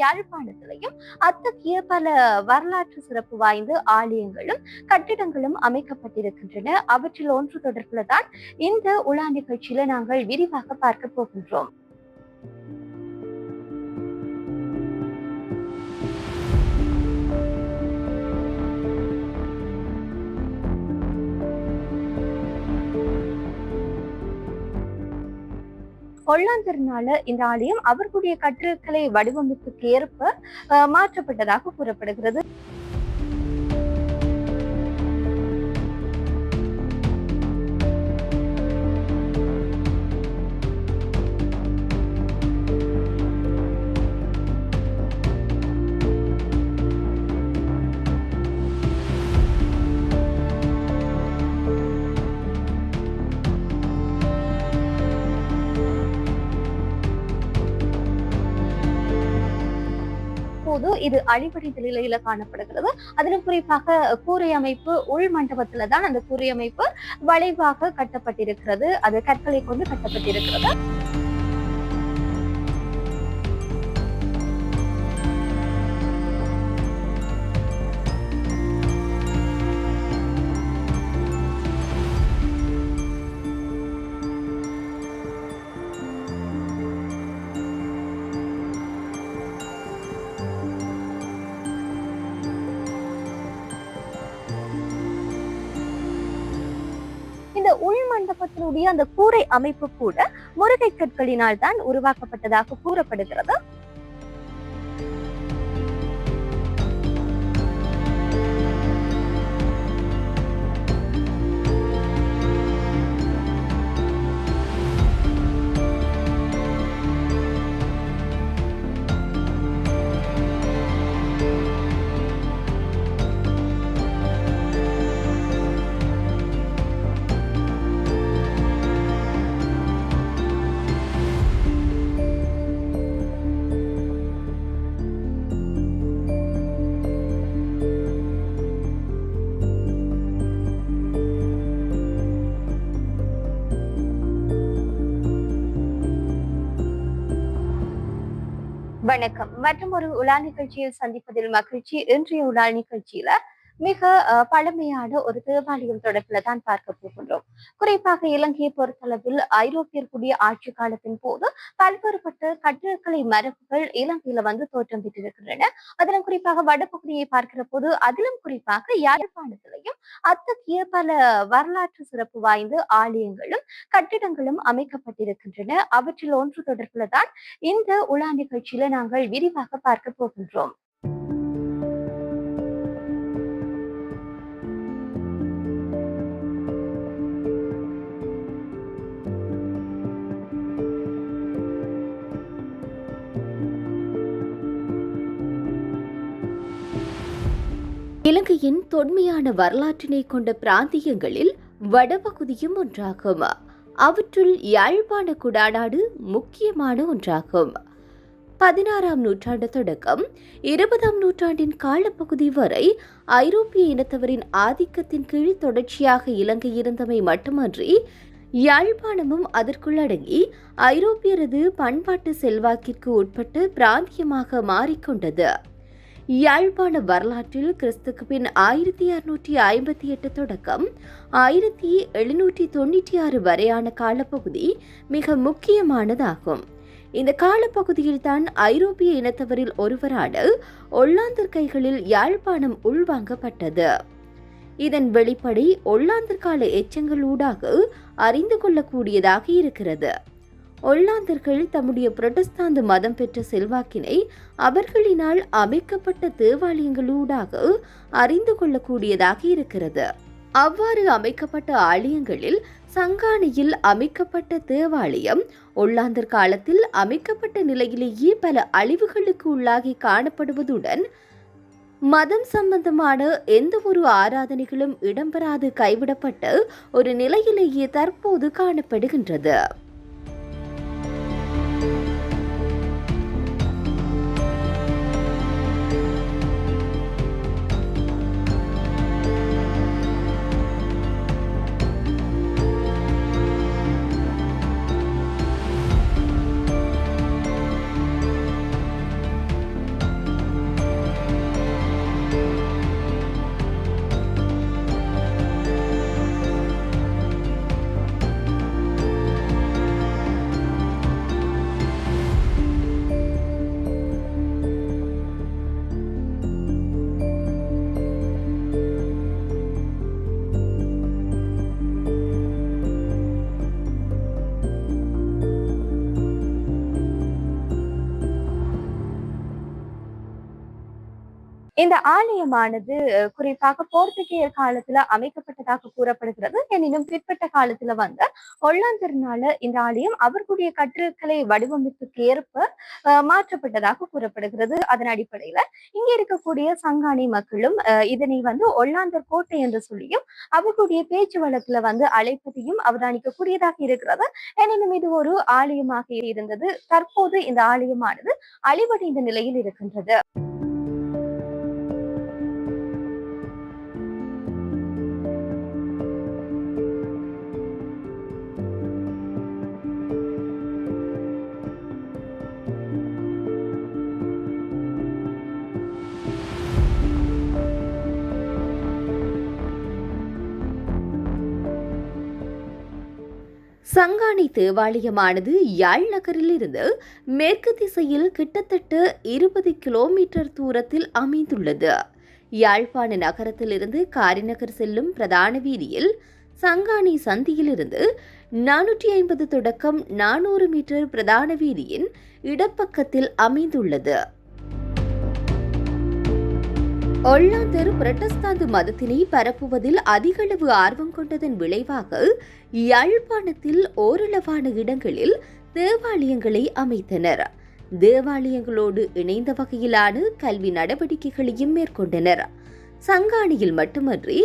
யாழ்ப்பாணத்திலையும் அத்தகைய பல வரலாற்று சிறப்பு வாய்ந்த ஆலயங்களும் கட்டிடங்களும் அமைக்கப்பட்டிருக்கின்றன. அவற்றில் ஒன்று தொடர்பில் தான் இந்த உலா நிகழ்ச்சியில நாங்கள் விரிவாக பார்க்க போகின்றோம். ஒல்லாந்தர்னால இந்த ஆலயம் அவர்களுடைய கட்டிடக்கலை வடிவமைப்புக்கு ஏற்ப மாற்றப்பட்டதாக கூறப்படுகிறது. இது அழிவடைந்த நிலையில காணப்படுகிறது. அதிலும் குறிப்பாக கூரை அமைப்பு உள் மண்டபத்துல தான் அந்த கூரை அமைப்பு வளைவாக கட்டப்பட்டிருக்கிறது. அது கற்களை கொண்டு கட்டப்பட்டிருக்கிறது. இந்த உள் மண்டபத்தினுடைய அந்த கூரை அமைப்பு கூட முருகை கற்களினால் தான் உருவாக்கப்பட்டதாக கூறப்படுகிறது. வணக்கம். மற்றும் ஒரு உலா நிகழ்ச்சியில் சந்திப்பதில் மகிழ்ச்சி. இன்றைய உலா நிகழ்ச்சியில மிக பழமையான ஒரு தேவாலயம் தொடர்பில் தான் பார்க்க போகின்றோம். குறிப்பாக இலங்கையை பொறுத்தளவில் ஐரோப்பியர்களுடைய ஆட்சி காலத்தின் போது பல்வேறுபட்ட கட்டிடக்கலை மரபுகள் இலங்கையில தோற்றம் பெற்றிருக்கின்றன. அதிலும் குறிப்பாக வடபகுதியை பார்க்கிற போது அதிலும் குறிப்பாக யாழ்ப்பாணத்திலையும் அத்தகைய பல வரலாற்று சிறப்பு வாய்ந்த ஆலயங்களும் கட்டிடங்களும் அமைக்கப்பட்டிருக்கின்றன. அவற்றில் ஒன்று தொடர்பில் தான் இந்த உலா நிகழ்ச்சியில நாங்கள் விரிவாக பார்க்க போகின்றோம். இலங்கையின் தொன்மையான வரலாற்றினை கொண்ட பிராந்தியங்களில் வடபகுதியும் ஒன்றாகும். அவற்றுள் யாழ்ப்பாண குடாநாடு முக்கியமான ஒன்றாகும். 16ஆம் நூற்றாண்டு தொடக்கம் 20ஆம் நூற்றாண்டின் காலப்பகுதி வரை ஐரோப்பிய இனத்தவரின் ஆதிக்கத்தின் கீழ் தொடர்ச்சியாக இலங்கை இருந்தமை மட்டுமன்றி யாழ்ப்பாணமும் அதற்குள் அடங்கி ஐரோப்பியரது பண்பாட்டு செல்வாக்கிற்கு உட்பட்டு பிராந்தியமாக மாறிக்கொண்டது. யாழ்ப்பாண வரலாற்றில் கிறிஸ்துக்கு பின் 1658 தொடக்கம் 1796 வரையான காலப்பகுதி மிக முக்கியமானதாகும். இந்த காலப்பகுதியில் தான் ஐரோப்பிய இனத்தவரில் ஒருவரான ஒல்லாந்தர் கைகளில் யாழ்ப்பாணம் உள்வாங்கப்பட்டது. இதன் வெளிப்படை ஒல்லாந்தர் கால எச்சங்கள் ஊடாக அறிந்து கொள்ளக்கூடியதாக இருக்கிறது. ஒல்லாந்தர்கள் தம்முடைய புரட்டஸ்தாந்து மதம் பெற்ற செல்வாக்கினை அவர்களினால் அமைக்கப்பட்ட தேவாலயங்களூடாக அறிந்து கொள்ளக்கூடியதாக இருக்கிறது. அவ்வாறு அமைக்கப்பட்ட ஆலயங்களில் சங்கானையில் அமைக்கப்பட்ட தேவாலயம் ஒல்லாந்தர் காலத்தில் அமைக்கப்பட்ட நிலையிலேயே பல அழிவுகளுக்கு உள்ளாகி காணப்படுவதுடன் மதம் சம்பந்தமான எந்த ஒரு ஆராதனைகளும் இடம்பெறாது கைவிடப்பட்ட ஒரு நிலையிலேயே தற்போது காணப்படுகின்றது. இந்த ஆலயமானது குறிப்பாக போர்த்துகேயர் காலத்துல அமைக்கப்பட்டதாக கூறப்படுகிறது. எனினும் பிற்பட்ட காலத்துல வந்த ஒல்லாந்தர்னால இந்த ஆலயம் அவர்களுடைய கட்டிடக்கலை வடிவமைப்புக்கு ஏற்ப மாற்றப்பட்டதாக கூறப்படுகிறது. அதன் அடிப்படையில இங்க இருக்கக்கூடிய சங்கானி மக்களும் இதனை ஒல்லாந்தர் கோட்டை என்று சொல்லியும் அவர்களுடைய பேச்சு வழக்குல அழைப்பதையும் அவதானிக்கக்கூடியதாக இருக்கிறது. எனினும் இது ஒரு ஆலயமாக இருந்தது. தற்போது இந்த ஆலயமானது அழிவடைந்த நிலையில் இருக்கின்றது. சங்கானை தேவாலயமானது யாழ் நகரிலிருந்து மேற்கு திசையில் கிட்டத்தட்ட 20 கிலோமீட்டர் தூரத்தில் அமைந்துள்ளது. யாழ்ப்பாண நகரத்திலிருந்து காரிநகர் செல்லும் பிரதான வீதியில் சங்கானை சந்தியிலிருந்து 450 தொடக்கம் 400 மீட்டர் பிரதான வீதியின் இடப்பக்கத்தில் அமைந்துள்ளது. ஒல்லாந்தர் புரட்டஸ்தாந்து மதத்தினை பரப்புவதில் அதிகளவு ஆர்வம் கொண்டதன் விளைவாக யாழ்ப்பாணத்தில் ஓரளவான இடங்களில் தேவாலயங்களை அமைத்தனர். தேவாலயங்களோடு இணைந்த வகையிலான கல்வி நடவடிக்கைகளையும் மேற்கொண்டனர். சங்கானியில் மட்டுமன்றி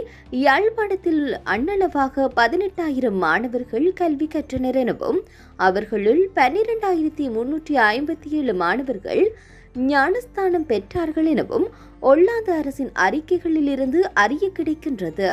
யாழ்ப்பாணத்தில் அண்ணளவாக 18,000 மாணவர்கள் கல்வி கற்றனர் எனவும் அவர்களுள் 12,357 மாணவர்கள் ஞானஸ்தானம் பெற்றார்கள் எனவும் ஒல்லாந்து அரசின் அறிக்கைகளிலிருந்து அறிய கிடைக்கின்றது.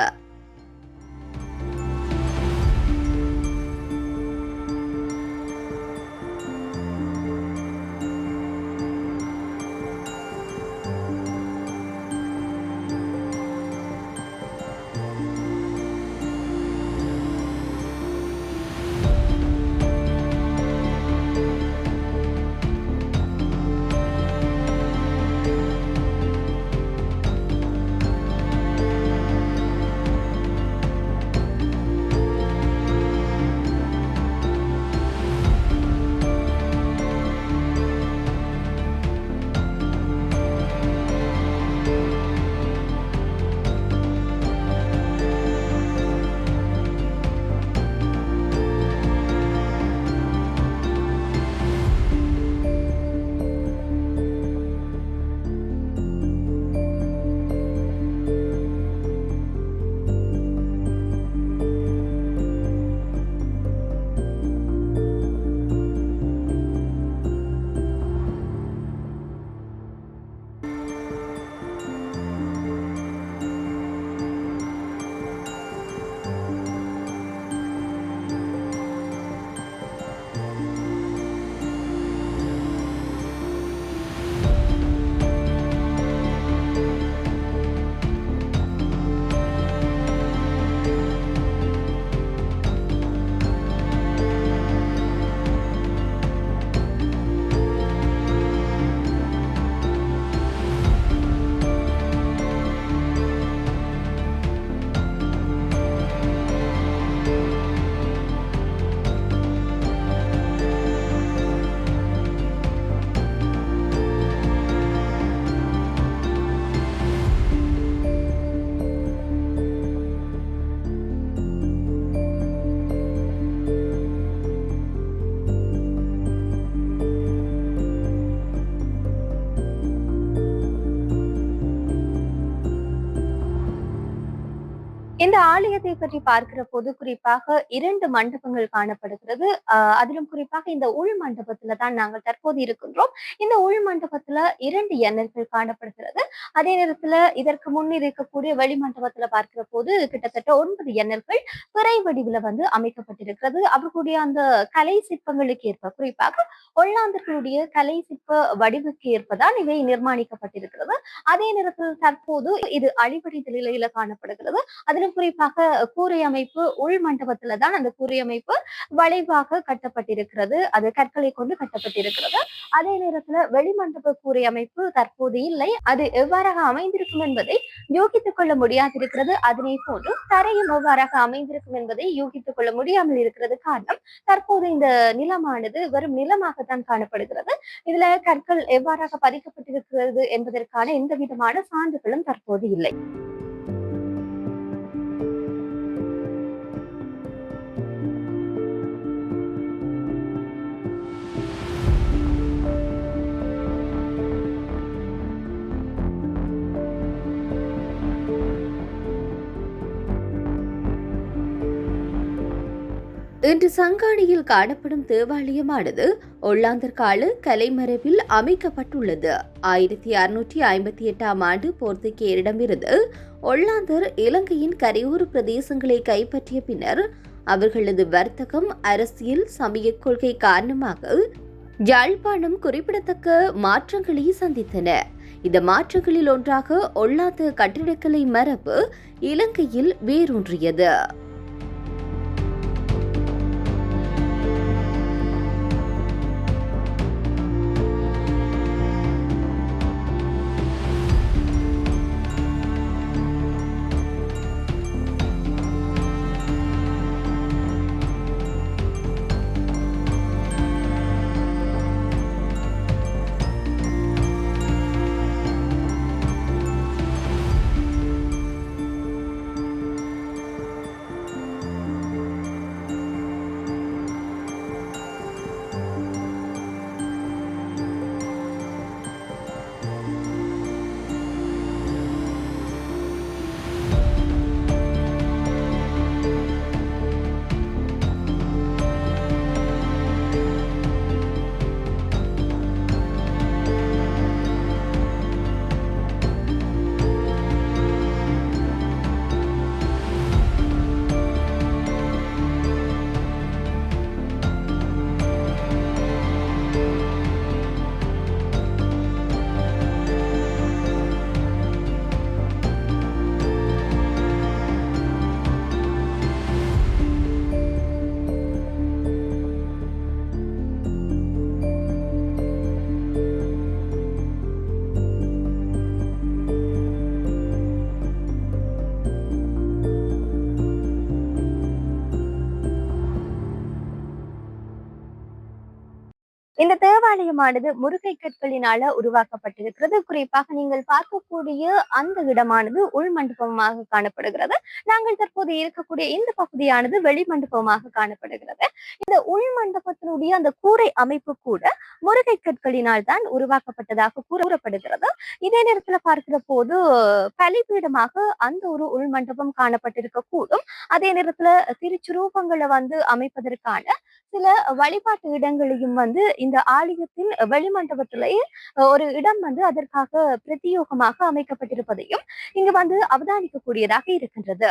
இந்த ஆலயத்தை பற்றி பார்க்கிற போது குறிப்பாக 2 மண்டபங்கள் காணப்படுகிறது. அதிலும் குறிப்பாக இந்த உள் மண்டபத்துல தான் நாங்கள் தற்போது இருக்கின்றோம். இந்த உள் மண்டபத்துல 2 எண்ணர்கள் காணப்படுகிறது. அதே நேரத்துல இதற்கு முன் இருக்கக்கூடிய வெளி மண்டபத்துல பார்க்கிற போது கிட்டத்தட்ட 9 எண்ணர்கள் பிறை வடிவுல அமைக்கப்பட்டிருக்கிறது. அவர்களுடைய அந்த கலை சிற்பங்களுக்கு ஏற்ப, குறிப்பாக ஒல்லாந்தர்களுடைய கலை சிற்ப வடிவுக்கு ஏற்பதான் இவை நிர்மாணிக்கப்பட்டிருக்கிறது. அதே நேரத்தில் தற்போது இது அழிவடைந்த நிலையில காணப்படுகிறது. அதிலும் குறிப்பாக கூரை அமைப்பு உள் மண்டபத்துல தான் அந்த கூரை அமைப்பு வளைவாக கட்டப்பட்டிருக்கிறது. அது கற்களை கொண்டு கட்டப்பட்டிருக்கிறது. அதே நேரத்துல வெளிமண்டப கூரை அமைப்பு தற்போது இல்லை. அது எவ்வாறாக அமைந்திருக்கும் என்பதை யூகித்துக் கொள்ள முடியாதிருக்கிறது. அதனை போன்று தரையும் எவ்வாறாக அமைந்திருக்கும் என்பதை யூகித்துக் கொள்ள முடியாமல் இருக்கிறது. காரணம், தற்போது இந்த நிலமானது வெறும் நிலமாகத்தான் காணப்படுகிறது. இதுல கற்கள் எவ்வாறாக பதிக்கப்பட்டிருக்கிறது என்பதற்கான எந்த விதமான சான்றுகளும் தற்போது இல்லை. இன்று சங்காடியில் காணப்படும் தேவாலயமானது ஒல்லாந்தர் கால கலைமரபில் அமைக்கப்பட்டுள்ளது. 1658 ஆண்டு போர்த்துகேயரிடமிருந்து ஒல்லாந்தர் இலங்கையின் கரையோர பிரதேசங்களை கைப்பற்றிய பின்னர் அவர்களது வர்த்தகம், அரசியல், சமய கொள்கை காரணமாக யாழ்ப்பாணம் குறிப்பிடத்தக்க மாற்றங்களை சந்தித்தன. இந்த மாற்றங்களில் ஒன்றாக ஒல்லாந்த கட்டிடக்கலை மரபு இலங்கையில் வேரூன்றியது. இந்த தேவாலயமானது முருகை கற்களினால உருவாக்கப்பட்டிருக்கிறது. குறிப்பாக நீங்கள் பார்க்கக்கூடிய அந்த இடமானது உள் மண்டபமாக காணப்படுகிறது. நாங்கள் தற்போது இருக்கக்கூடிய இந்த பகுதியானது வெளி மண்டபமாக காணப்படுகிறது. இந்த உள் மண்டபத்தினுடைய அந்த கூரை அமைப்பு கூட முருகை கற்களினால் தான் உருவாக்கப்பட்டதாக கூறப்படுகிறது. இதே நேரத்துல பார்க்கிற போது பலிபீடமாக அந்த ஒரு உள் மண்டபம் காணப்பட்டிருக்க கூடும். அதே நேரத்துல திருச்சுரூபங்களை அமைப்பதற்கான சில வழிபாட்டு இடங்களையும் இந்த ஆலயத்தின் வெளிமண்டபத்திலேயே ஒரு இடம் அதற்காக பிரத்யோகமாக அமைக்கப்பட்டிருப்பதையும் இங்கு அவதானிக்கக்கூடியதாக இருக்கின்றது.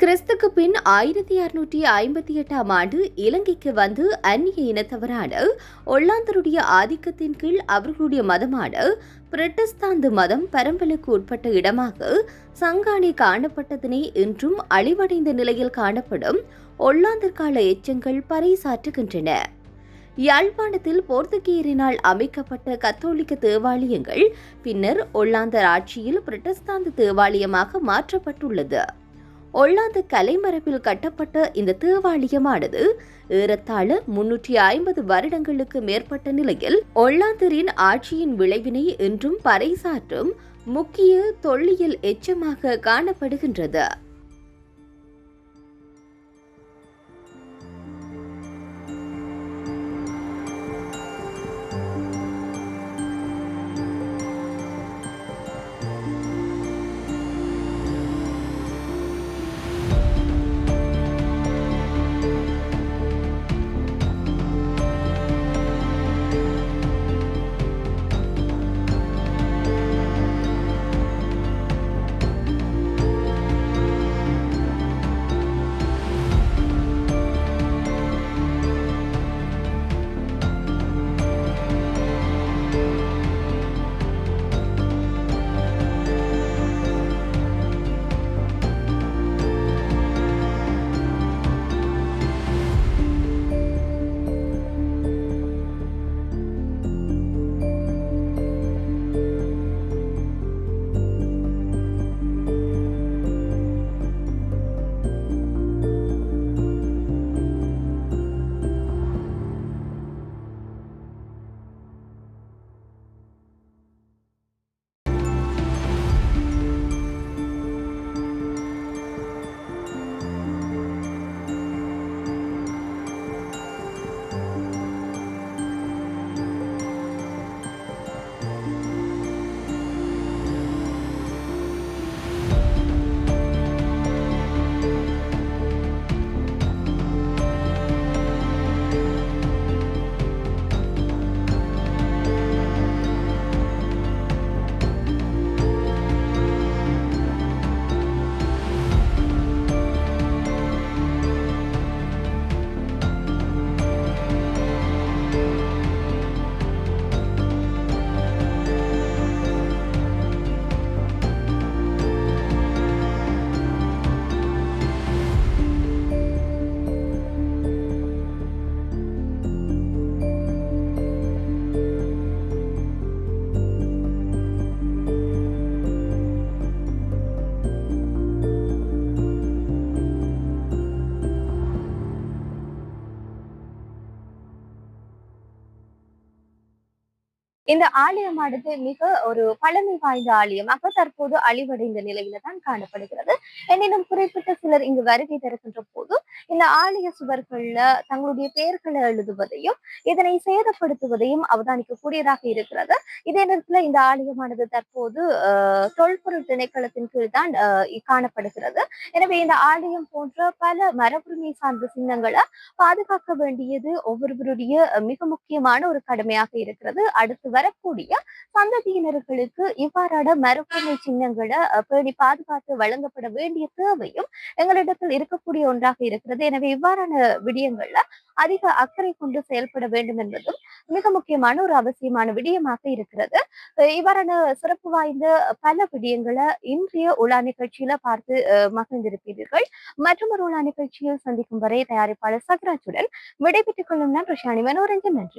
கிறிஸ்துக்கு பின் 1658 ஆண்டு இலங்கைக்கு வந்து அந்நிய இனத்தவரான ஒல்லாந்தருடைய ஆதிக்கத்தின் கீழ் அவர்களுடைய மதமான புரட்டஸ்தாந்து மதம் பரம்பலுக்கு உட்பட்ட இடமாக சங்கானி காணப்பட்டதனை இன்றும் அழிவடைந்த நிலையில் காணப்படும் ஒல்லாந்தர் கால எச்சங்கள் பறைசாற்றுகின்றன. யாழ்ப்பாணத்தில் போர்த்துகேயரினால் அமைக்கப்பட்ட கத்தோலிக்க தேவாலயங்கள் பின்னர் ஒல்லாந்தர் ஆட்சியில் புரட்டஸ்தாந்து தேவாலயமாக மாற்றப்பட்டுள்ளது. ஒல்லாந்து கலைமரபில் கட்டப்பட்ட இந்த தேவாலயமானது ஏறத்தாழ 350 வருடங்களுக்கு மேற்பட்ட நிலையில் ஒல்லாந்தரின் ஆட்சியின் விளைவினை இன்றும் பறைசாற்றும் முக்கிய தொல்லியல் எச்சமாக காணப்படுகின்றது. இந்த ஆலயமானது மிக ஒரு பழமை வாய்ந்த ஆலயமாக தற்போது அழிவடைந்த நிலையில தான் காணப்படுகிறது. எனினும் குறிப்பிட்ட சிலர் இங்கு வருகை தருகின்ற போது இந்த ஆலய சுவர்கள்ல தங்களுடைய பெயர்களை எழுதுவதையும் இதனை சேதப்படுத்துவதையும் அவதானிக்கக்கூடியதாக இருக்கிறது. இதே நேரத்துல இந்த ஆலயமானது தற்போது தொல்பொருள் திணைக்களத்தின் கீழ் தான் காணப்படுகிறது. எனவே இந்த ஆலயம் போன்ற பல மரபுரிமை சார்ந்த சின்னங்களை பாதுகாக்க வேண்டியது ஒவ்வொருவருடைய மிக முக்கியமான ஒரு கடமையாக இருக்கிறது. அடுத்து வரக்கூடிய சந்ததியினர்களுக்கு இவ்வாறான மரபுரிமை சின்னங்களை பேணி பாதுகாத்து வழங்கப்பட வேண்டிய தேவையும் எங்களிடத்தில் இருக்கக்கூடிய ஒன்றாக இருக்கிறது. எனவே இவ்வாறான விடயங்கள்ல அதிக அக்கறை கொண்டு செயல்பட வேண்டும் என்பதும் மிக முக்கியமான ஒரு அவசியமான விடயமாக இருக்கிறது. இவ்வாறான சிறப்பு வாய்ந்த பல விடயங்களை இன்றைய உலா நிகழ்ச்சியில பார்த்து மகிழ்ந்திருப்பீர்கள். மற்றும் ஒரு உலா நிகழ்ச்சியில் சந்திக்கும் வரை தயாரிப்பாளர் சக்ராஜுடன் விடைபெற்றுக் கொள்ளும் நான் ருஷானி மனோரஞ்சன். நன்றி.